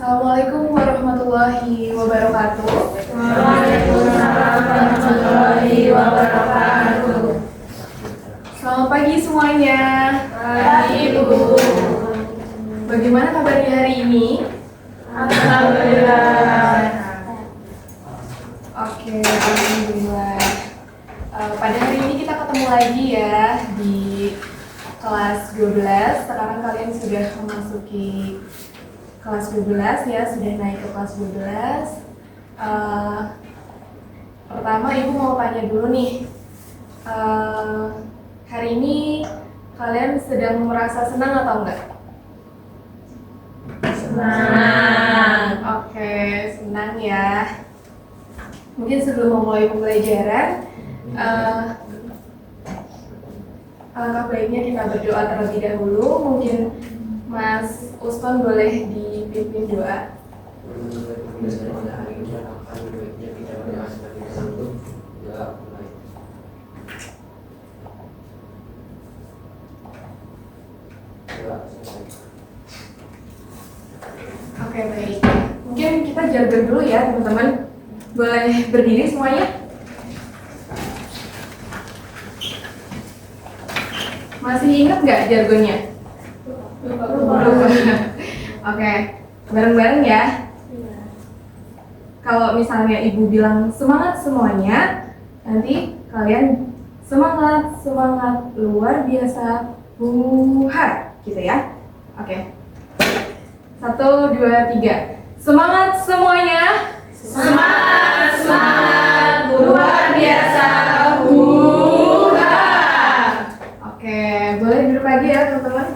Assalamualaikum warahmatullahi wabarakatuh. Waalaikumsalam warahmatullahi wabarakatuh. Selamat pagi semuanya. Pagi Ibu. Bagaimana kabarnya hari ini? Alhamdulillah. Oke, alhamdulillah. Pada hari ini kita ketemu lagi ya di kelas 12. Sekarang kalian sudah memasuki kelas 12 ya, sudah naik ke kelas 12. Pertama Ibu mau tanya dulu nih, hari ini kalian sedang merasa senang atau enggak? Senang. Oke, senang ya. Mungkin sebelum memulai pembelajaran, alangkah baiknya kita berdoa terlebih dahulu. Mungkin Mas Usman boleh dipimpin doa. Oke, baik. Mungkin kita jaga dulu ya teman-teman. Boleh berdiri semuanya? Masih ingat nggak jargonnya? Oke, bareng-bareng ya. Kalau misalnya Ibu bilang semangat semuanya, nanti kalian semangat, semangat luar biasa, buhar, gitu ya. Oke. 1, 2, 3. Semangat semuanya. Semangat, semangat, luar biasa, buhar. Oke, boleh duduk lagi ya teman-teman.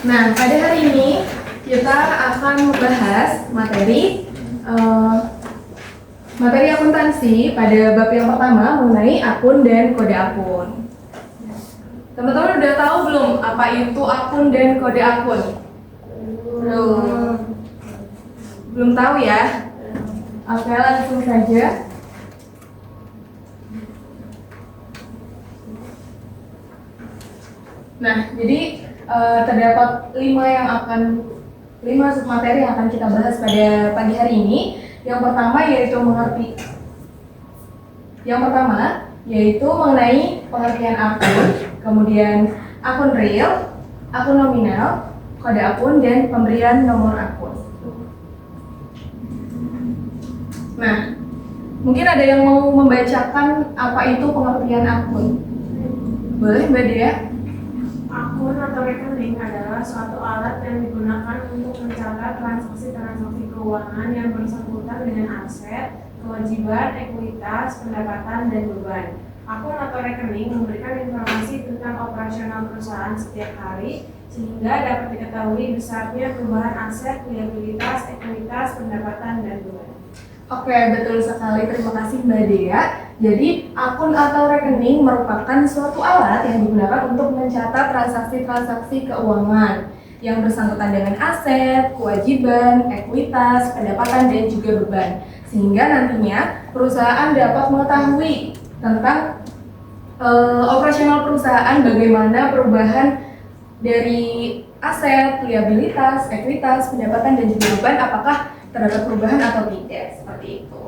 Nah, pada hari ini kita akan membahas materi akuntansi pada bab yang pertama mengenai akun dan kode akun. Teman-teman udah tahu belum apa itu akun dan kode akun? Belum tahu ya? Oke, langsung saja. Nah, jadi terdapat 5 submateri yang akan kita bahas pada pagi hari ini. Yang pertama yaitu mengenai pengertian akun, kemudian akun real, akun nominal, kode akun, dan pemberian nomor akun. Nah, mungkin ada yang mau membacakan apa itu pengertian akun? Boleh Mbak Dea? Akun atau rekening adalah suatu alat yang digunakan untuk mencatat transaksi-transaksi keuangan yang bersangkutan dengan aset, kewajiban, ekuitas, pendapatan, dan beban. Akun atau rekening memberikan informasi tentang operasional perusahaan setiap hari sehingga dapat diketahui besarnya perubahan aset, liabilitas, ekuitas, pendapatan, dan beban. Oke, betul sekali. Terima kasih Mbak Dea. Jadi, akun atau rekening merupakan suatu alat yang digunakan untuk mencatat transaksi-transaksi keuangan yang bersangkutan dengan aset, kewajiban, ekuitas, pendapatan, dan juga beban. Sehingga nantinya perusahaan dapat mengetahui tentang operasional perusahaan, bagaimana perubahan dari aset, liabilitas, ekuitas, pendapatan, dan juga beban, apakah terdapat perubahan atau tidak, seperti itu.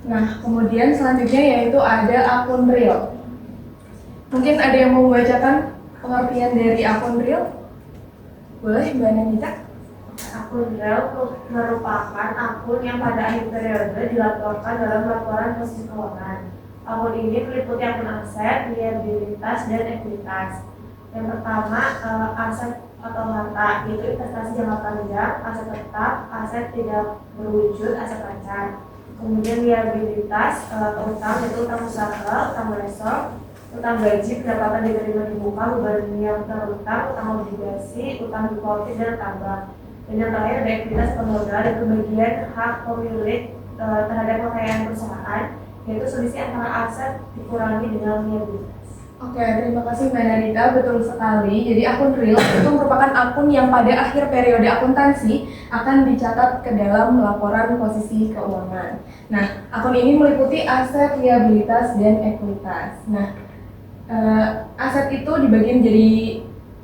Nah, kemudian selanjutnya yaitu ada akun real. Mungkin ada yang mau membacakan pengertian dari akun real? Boleh, Mbak Nandita? Akun real merupakan akun yang pada akhir periode dilaporkan dalam laporan posisi keuangan. Akun ini meliputi akun aset, liabilitas, dan ekuitas. Yang pertama, aset atau harta, yaitu investasi jangka panjang, aset tetap, aset tidak berwujud, aset lancar. Kemudian liabilitas, utang, yaitu utang usaha, utang lesor, utang gaji, pendapatan diterima di muka, beban yang terutang, utang obligasi, utang deposit, dan tambang. Dan yang terakhir ada ekuitas pemodal, itu bagian hak pemilik terhadap kekayaan perusahaan, yaitu selisih antara aset dikurangi dengan liabilitas. Oke, terima kasih Mbak Narita, betul sekali. Jadi akun real itu merupakan akun yang pada akhir periode akuntansi akan dicatat ke dalam laporan posisi keuangan. Nah, akun ini meliputi aset, liabilitas, dan ekuitas. Nah, aset itu dibagi menjadi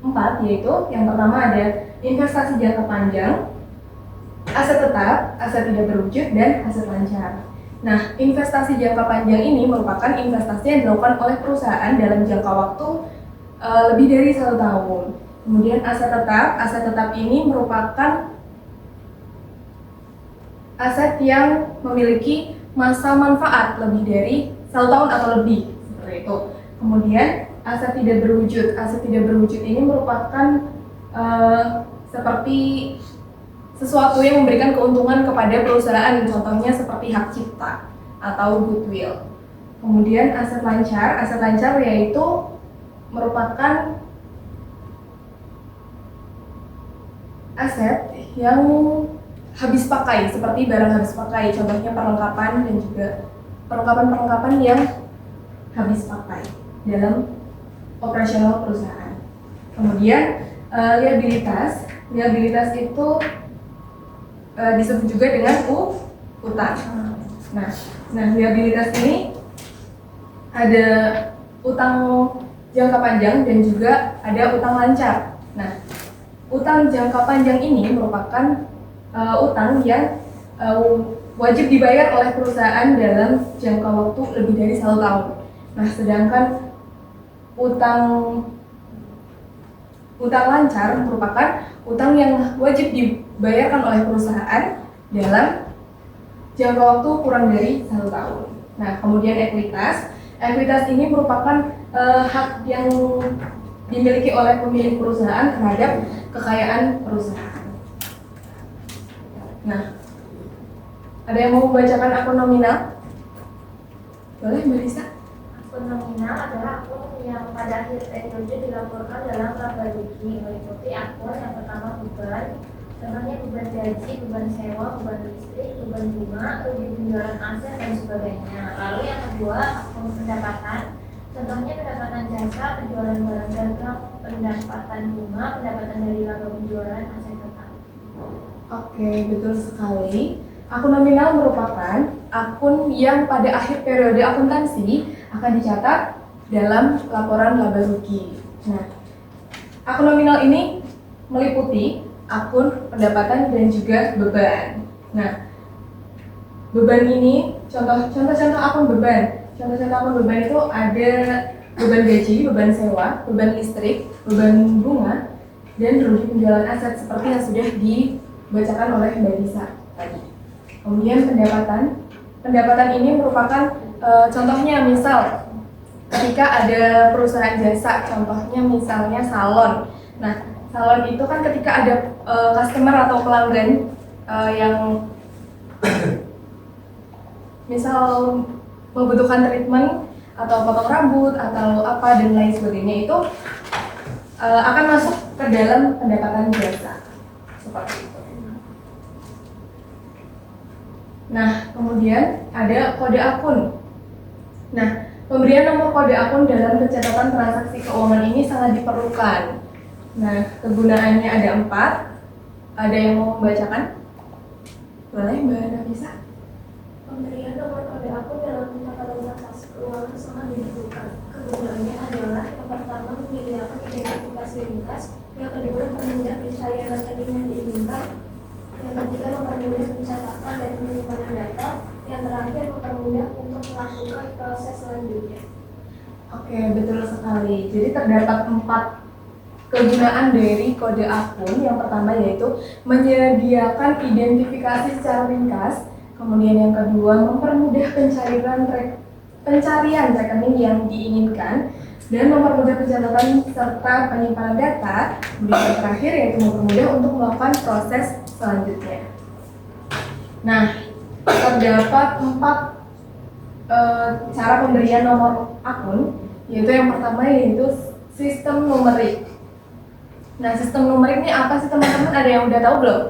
4, yaitu yang pertama ada investasi jangka panjang, aset tetap, aset tidak berwujud, dan aset lancar. Nah, investasi jangka panjang ini merupakan investasi yang dilakukan oleh perusahaan dalam jangka waktu lebih dari 1 tahun. Kemudian aset tetap ini merupakan aset yang memiliki masa manfaat lebih dari 1 tahun atau lebih, seperti itu. Kemudian aset tidak berwujud ini merupakan seperti sesuatu yang memberikan keuntungan kepada perusahaan, contohnya seperti hak cipta atau goodwill. Kemudian aset lancar yaitu merupakan aset yang habis pakai, seperti barang habis pakai, contohnya perlengkapan dan juga perlengkapan yang habis pakai dalam operasional perusahaan. Kemudian liabilitas itu disebut juga dengan utang. Nah, liabilitas ini ada utang jangka panjang dan juga ada utang lancar. Nah, utang jangka panjang ini merupakan utang yang wajib dibayar oleh perusahaan dalam jangka waktu lebih dari 1 tahun. Nah, sedangkan utang lancar merupakan utang yang wajib dibayarkan oleh perusahaan dalam jangka waktu kurang dari 1 tahun. Nah, kemudian ekuitas ini merupakan hak yang dimiliki oleh pemilik perusahaan terhadap kekayaan perusahaan. Nah, ada yang mau membacakan akun nominal? Boleh, Mbak Lisa? Akun nominal adalah akun yang pada akhir periode dilaporkan dalam laba rugi, meliputi akun yang pertama beban, contohnya beban gaji, beban sewa, beban listrik, beban bunga, rugi penjualan aset dan sebagainya. Lalu yang kedua akun pendapatan, contohnya pendapatan jasa, penjualan barang dagang, pendapatan bunga, pendapatan dari laba penjualan aset tetap. Oke, betul sekali. Akun nominal merupakan akun yang pada akhir periode akuntansi akan dicatat dalam laporan laba rugi. Nah, akun nominal ini meliputi akun pendapatan dan juga beban. Nah, beban ini contoh akun beban. Contoh-contoh akun beban itu ada beban gaji, beban sewa, beban listrik, beban bunga, dan rugi penjualan aset seperti yang sudah dibacakan oleh Mbak Lisa tadi. Kemudian pendapatan ini merupakan contohnya misal ketika ada perusahaan jasa, contohnya misalnya salon. Nah, salon itu kan ketika ada customer atau pelanggan yang misal membutuhkan treatment atau potong rambut atau apa dan lain sebagainya, itu akan masuk ke dalam pendapatan jasa seperti itu. Nah, kemudian ada kode akun. Nah, pemberian nomor kode akun dalam pencatatan transaksi keuangan ini sangat diperlukan. Nah, kegunaannya ada 4. Ada yang mau membacakan? Boleh, Mbak Nafisa? Pemberian nomor kode akun dalam pencatatan transaksi keuangan sangat diperlukan. Kegunaannya adalah yang pertama menyediakan identifikasi ringkas, yang kedua mempermudah pencarian rekening yang diinginkan, yang ketiga mempermudah pencatatan dan penyimpanan data, yang terakhir mempermudah untuk melakukan proses selanjutnya. Oke, betul sekali. Jadi terdapat 4 kegunaan dari kode akun. Yang pertama yaitu menyediakan identifikasi secara ringkas. Kemudian yang kedua mempermudah pencarian rekening yang diinginkan dan mempermudah pencatatan serta penyimpanan data. Kemudian yang terakhir yaitu mempermudah untuk melakukan proses selanjutnya. Nah, terdapat 4 cara pemberian nomor akun, yaitu yang pertama yaitu sistem numerik. Nah, sistem numerik ini apa sih teman-teman? Ada yang udah tahu belum?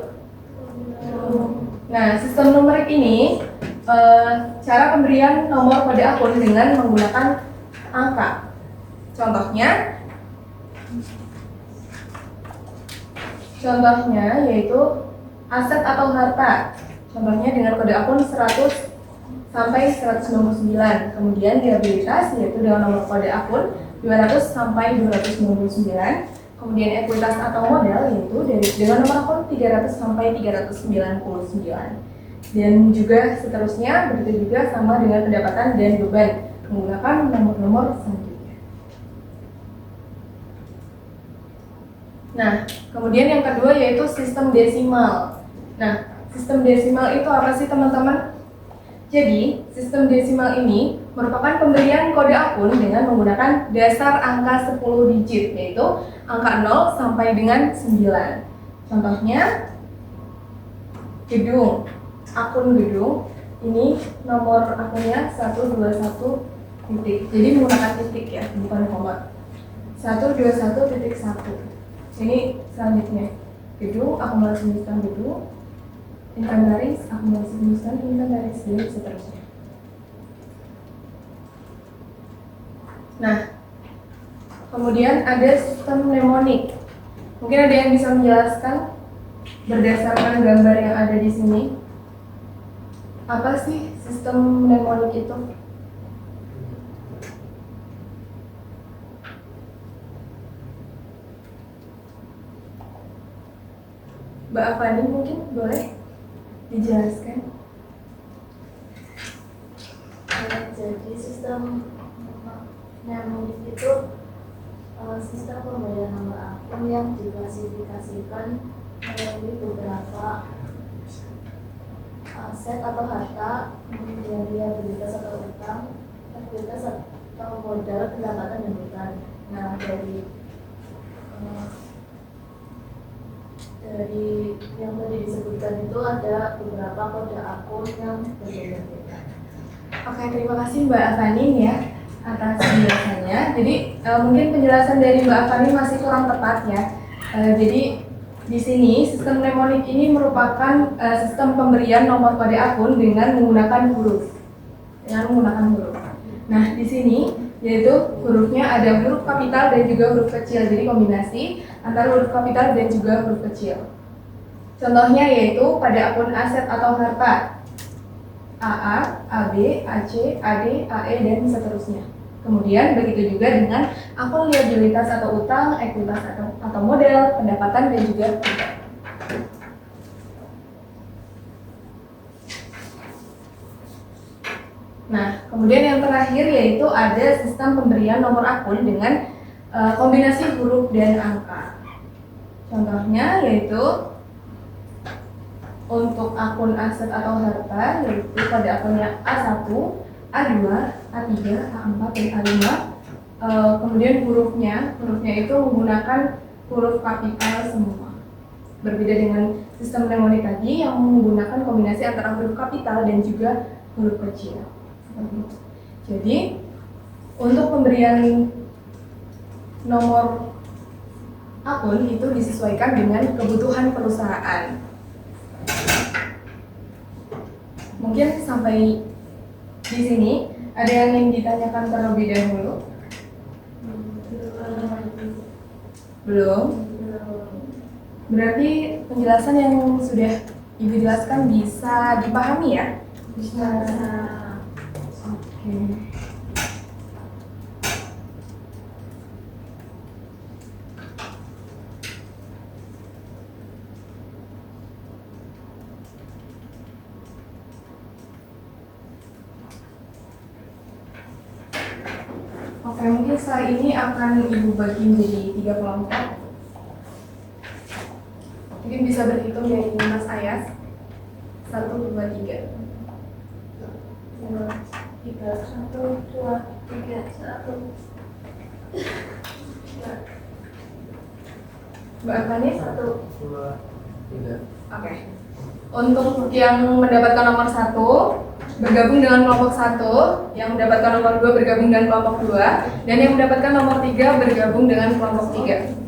Nah, sistem numerik ini cara pemberian nomor kode akun dengan menggunakan angka. Contohnya yaitu aset atau harta. Contohnya dengan kode akun 100 sampai 199. Kemudian liabilitas yaitu dengan nomor kode akun 200 sampai 299. Kemudian ekuitas atau modal yaitu dengan nomor akun 300 sampai 399. Dan juga seterusnya, begitu juga sama dengan pendapatan dan beban menggunakan nomor-nomor selanjutnya. Nah, kemudian yang kedua yaitu sistem desimal. Nah, sistem desimal itu apa sih teman-teman? Jadi, sistem desimal ini merupakan pemberian kode akun dengan menggunakan dasar angka 10 digit, yaitu angka 0 sampai dengan 9. Contohnya, gedung, akun gedung, ini nomor akunnya 121 titik. Jadi menggunakan titik ya, bukan koma. 121.1. Ini selanjutnya, gedung, akumulasi pemesanan gedung, inventaris, akumulasi pemesanan inventaris, dan seterusnya. Nah, kemudian ada sistem mnemonik. Mungkin ada yang bisa menjelaskan berdasarkan gambar yang ada di sini. Apa sih sistem mnemonik itu? Mbak Afani mungkin boleh dijelaskan? Jadi sistem mnemonik itu sistem pemberian nomor akun yang diklasifikasikan melalui beberapa aset atau harta, kemudian liabilitas atau utang, ekuitas atau modal, pendapatan dan beban. Nah, dari yang tadi disebutkan itu ada beberapa kode akun yang berbeda-beda. Oke, terima kasih Mbak Afani ya atas penjelasannya. Jadi mungkin penjelasan dari Mbak Afani masih kurang tepat ya. Jadi di sini sistem mnemonik ini merupakan sistem pemberian nomor kode akun dengan menggunakan huruf. Nah, di sini yaitu hurufnya ada huruf kapital dan juga huruf kecil. Jadi kombinasi antara huruf kapital dan juga huruf kecil. Contohnya yaitu pada akun aset atau harta AA, AB, AC, AD, AE, dan seterusnya. Kemudian begitu juga dengan akun liabilitas atau utang, ekuitas atau modal, pendapatan, dan juga beban. Nah, kemudian yang terakhir yaitu ada sistem pemberian nomor akun dengan kombinasi huruf dan angka. Contohnya yaitu untuk akun aset atau harta yaitu pada akunnya A1, A2, A3, A4, dan A5. Kemudian hurufnya itu menggunakan huruf kapital semua. Berbeda dengan sistem mnemonik tadi yang menggunakan kombinasi antara huruf kapital dan juga huruf kecil. Jadi untuk pemberian nomor akun itu disesuaikan dengan kebutuhan perusahaan. Mungkin sampai di sini ada yang ingin ditanyakan terlebih dahulu? Belum? Berarti penjelasan yang sudah Ibu jelaskan bisa dipahami ya? Bisa. Oke. Oke, mungkin setelah ini akan Ibu bagi menjadi 3 kelompok. Mungkin bisa berhitung dari Mas Ayas. 1, 2, 3. 1, 2, 3, 1. Mbak Afani? 1, 2, 3. Oke. Untuk yang mendapatkan nomor 1 bergabung dengan kelompok 1, yang mendapatkan nomor 2 bergabung dengan kelompok 2, dan yang mendapatkan nomor 3 bergabung dengan kelompok 3.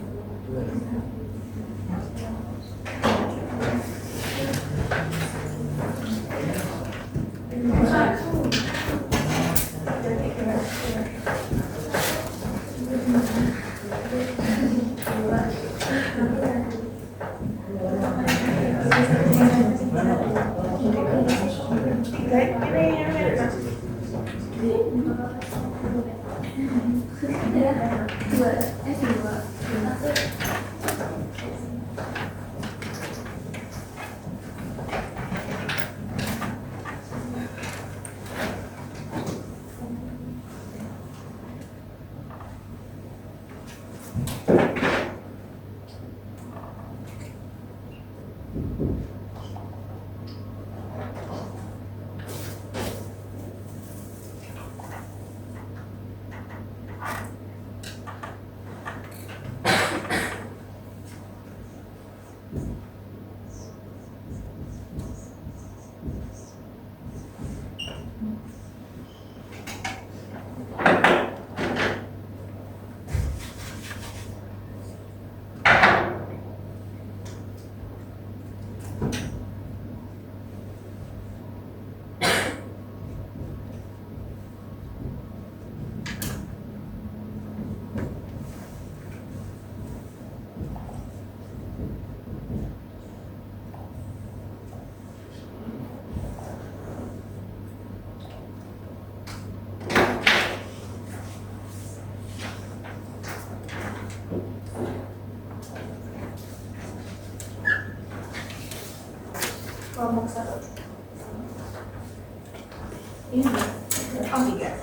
kelompok 1. Ini oh 3.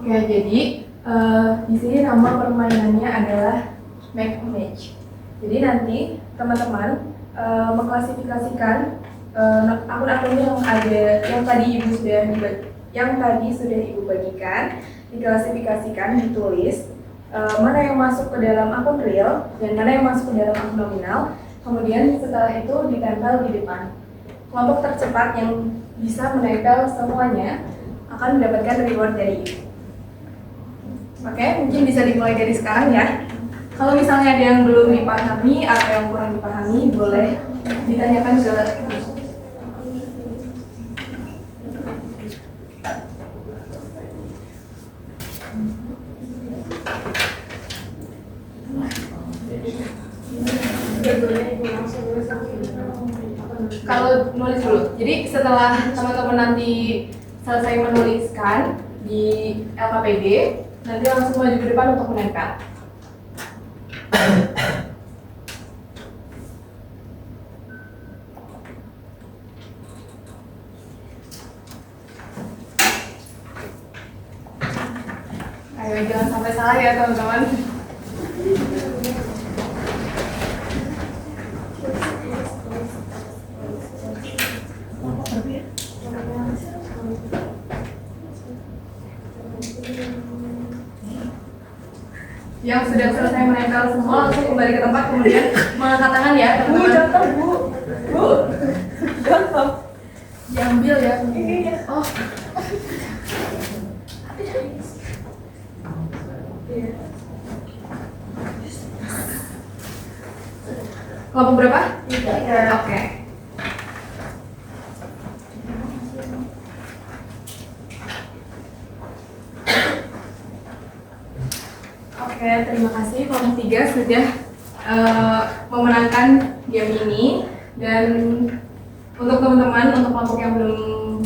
Oke, jadi di sini nama permainannya adalah make a match. Jadi nanti teman-teman mengklasifikasikan akun-akun yang tadi sudah ibu bagikan, diklasifikasikan, ditulis mana yang masuk ke dalam akun real dan mana yang masuk ke dalam akun nominal. Kemudian setelah itu ditempel di depan. Kelompok tercepat yang bisa menempel semuanya akan mendapatkan reward dari ibu. Oke, mungkin bisa dimulai dari sekarang ya. Kalau misalnya ada yang belum dipahami atau yang kurang dipahami, boleh ditanyakan ke ibu. Kalau nulis dulu, jadi setelah teman-teman nanti selesai menuliskan di LKPD, nanti langsung maju ke depan untuk menempel. Ayo jangan sampai salah ya teman-teman. Yang sudah selesai menempel semua langsung kembali ke tempat, kemudian mengangkat tangan ya teman-teman. Bu, jatuh. Diambil ya. Oh. Kelompok berapa? 3. Oke. Oke, terima kasih. Kelompok 3 sudah memenangkan game ini. Dan untuk teman-teman, untuk kelompok yang belum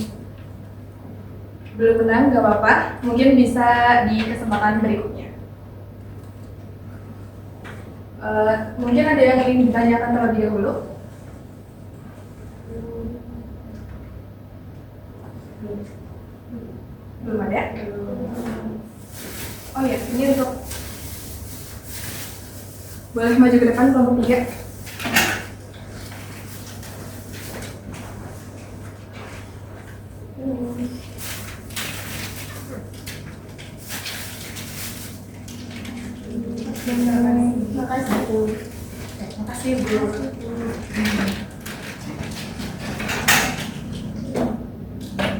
menang, gak apa-apa. Mungkin bisa di kesempatan berikutnya. Mungkin ada yang ingin ditanyakan terlebih dahulu? Belum ada? Oh ya, ini untuk boleh maju ke depan kelompok 3. Makasih Bu.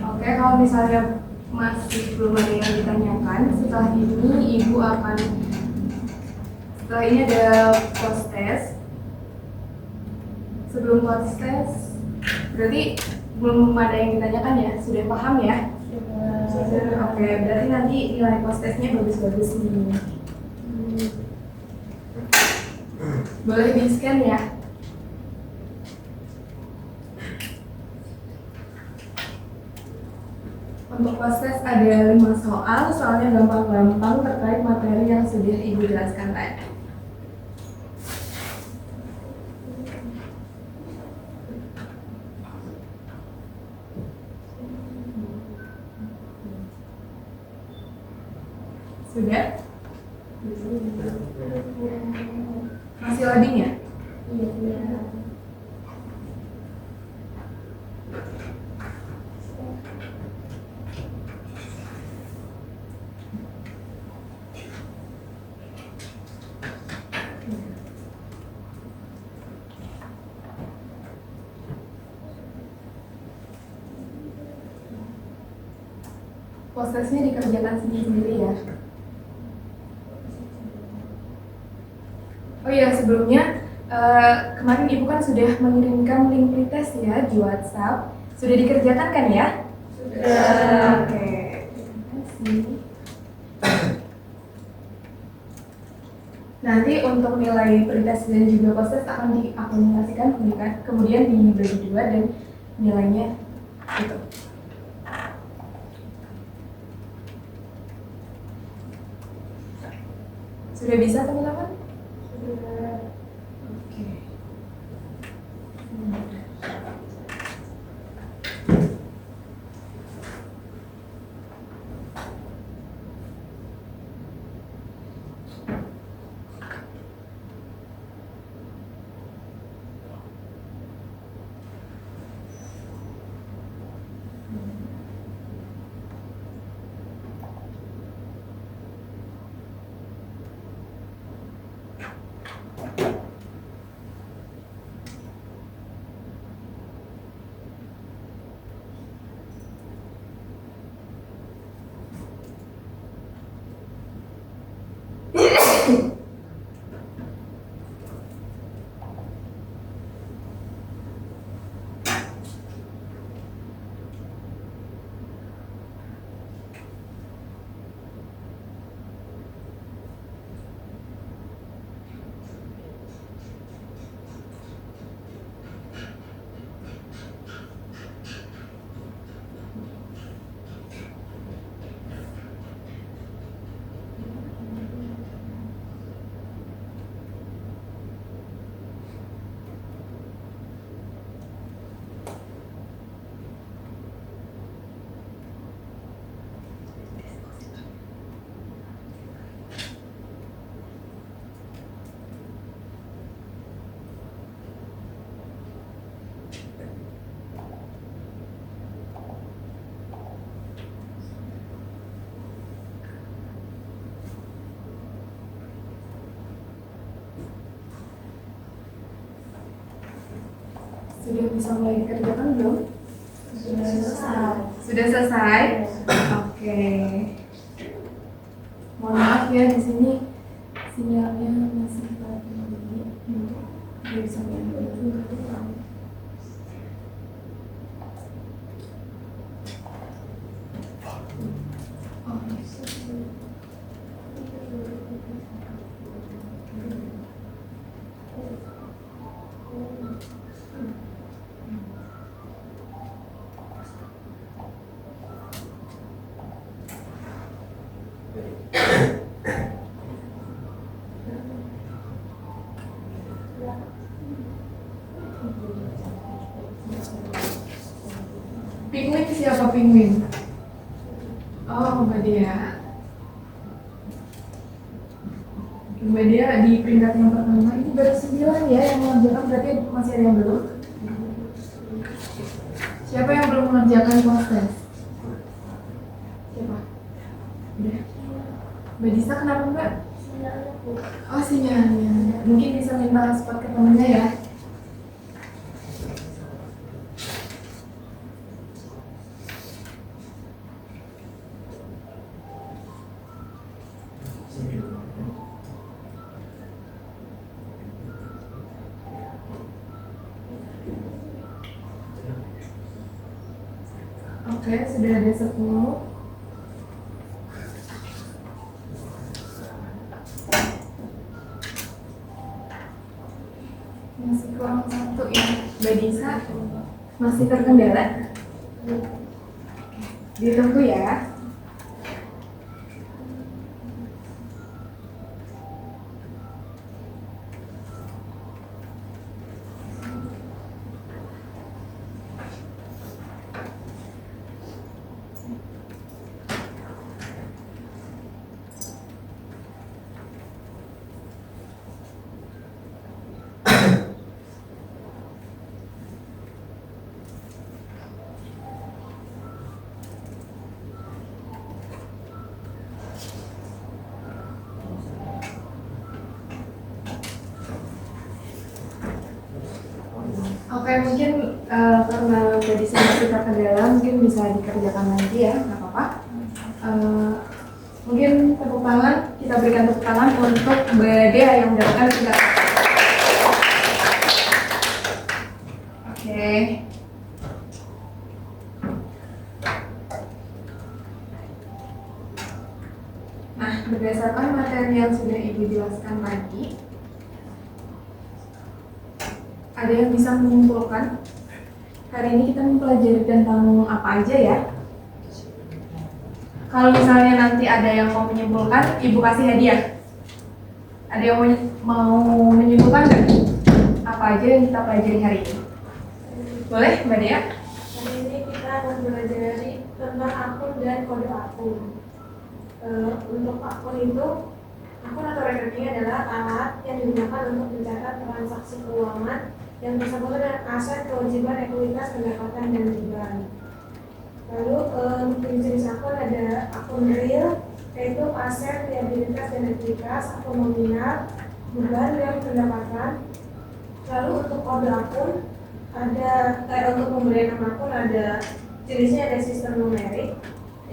Oke, kalau misalnya masih belum ada yang ditanyakan, setelah ini Ibu akan setelah ini ada post test. Sebelum post test, berarti belum ada yang ditanyakan ya? Sudah paham ya? Sudah. Oke, berarti nanti nilai post testnya bagus-bagus nih. Boleh di-scan ya? Untuk post test ada 5 soal, soalnya gampang-gampang terkait materi yang sudah Ibu jelaskan tadi. Sudah? Masih loading ya? Iya. Prosesnya dikerjakan sendiri-sendiri ya. Oh iya, sebelumnya Kemarin Ibu kan sudah mengirimkan link pretest ya di WhatsApp. Sudah dikerjakan kan ya? Sudah. Oke. Terima kasih. Nanti untuk nilai pretest dan juga post-test akan diakumulasikan kemudian dibagi dua dan nilainya itu. Sudah bisa teman-teman? Sudah. Oke. Sudah bisa mulai dikerjakan belum? Sudah selesai. Sudah selesai? Oke. Mohon maaf ya di sini sinyalnya masih lagi. Tidak bisa mulai. Penguin siapa penguin? Oh, Mbak Dia. Mbak Dia di peringkat yang pertama ini baru 9 ya yang mengerjakan, berarti masih ada yang belum. Siapa yang belum mengerjakan post-test? Siapa? Udah. Mbak Disa kenapa Mbak? Sinyalnya Bu. Oh sinyalnya. Mungkin bisa minta spot ke temennya ya. Oke, sudah ada 10. Masih kurang 1 ya. Mbak Disa masih terkendala? Ditunggu ya. Oke, mungkin karena jadi masih terkendala, mungkin bisa dikerjakan lagi ya, nggak apa-apa. Mungkin tepuk tangan, kita berikan tepuk tangan untuk Mbak Dea yang mendapatkan 3. Oke. Nah, berdasarkan materi yang sudah Ibu jelaskan tadi, ada yang bisa menyimpulkan? Hari ini kita mempelajari tentang apa aja ya? Kalau misalnya nanti ada yang mau menyimpulkan, Ibu kasih hadiah. Ada yang mau menyimpulkan nggak? Apa aja yang kita pelajari hari ini? Boleh, Mbak Dea? Hari ini kita akan belajar tentang akun dan kode akun. Untuk akun itu, akun atau rekening adalah alat yang digunakan untuk mencatat transaksi keuangan yang bersangkutan dengan aset, kewajiban, ekuitas, pendapatan, dan beban. Lalu untuk jenis akun ada akun real, yaitu aset, liabilitas, dan ekuitas, akun nominal, beban, dan pendapatan. Lalu untuk kode akun ada untuk pemberian nama akun ada jenisnya ada sistem numerik,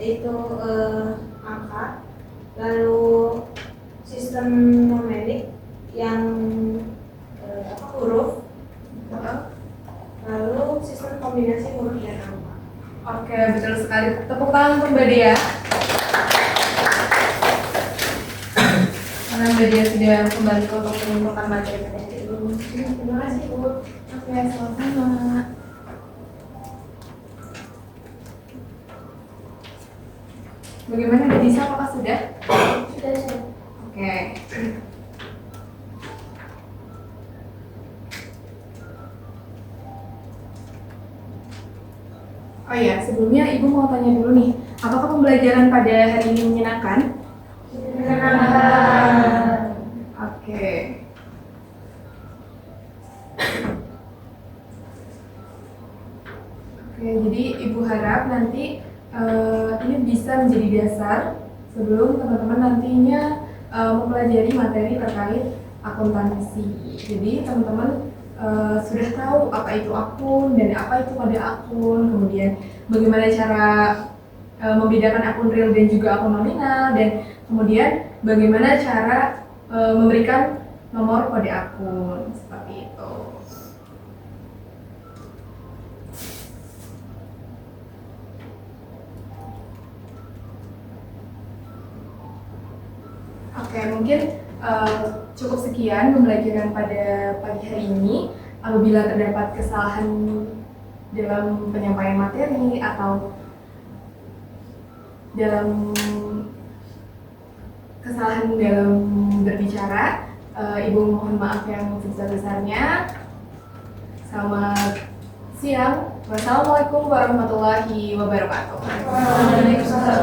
yaitu angka, lalu sistem numerik yang huruf, lalu sistem kombinasi huruf dan angka. Oke, betul sekali. Tepuk tangan untuk Mbak Dea. Karena Mbak Dea sudah membantu untuk menyimpulkan materi pada hari ini. Terima kasih Bu. Oke, sama-sama. Bagaimana Mbak Disa, apakah sudah? Sudah saya. Oke. Oh iya, sebelumnya Ibu mau tanya dulu nih, apakah pembelajaran pada hari ini menyenangkan? Menyenangkan. Oke. Oke, jadi Ibu harap nanti ini bisa menjadi dasar sebelum teman-teman nantinya mempelajari materi terkait akuntansi. Jadi teman-teman sudah tahu apa itu akun dan apa itu kode akun, kemudian bagaimana cara membedakan akun real dan juga akun nominal, dan kemudian bagaimana cara memberikan nomor kode akun seperti itu. Oke, mungkin cukup sekian pembelajaran pada pagi hari ini. Apabila terdapat kesalahan dalam penyampaian materi atau dalam kesalahan dalam berbicara, Ibu mohon maaf yang sebesar-besarnya. Selamat siang. Wassalamualaikum warahmatullahi wabarakatuh. Waalaikumsalam.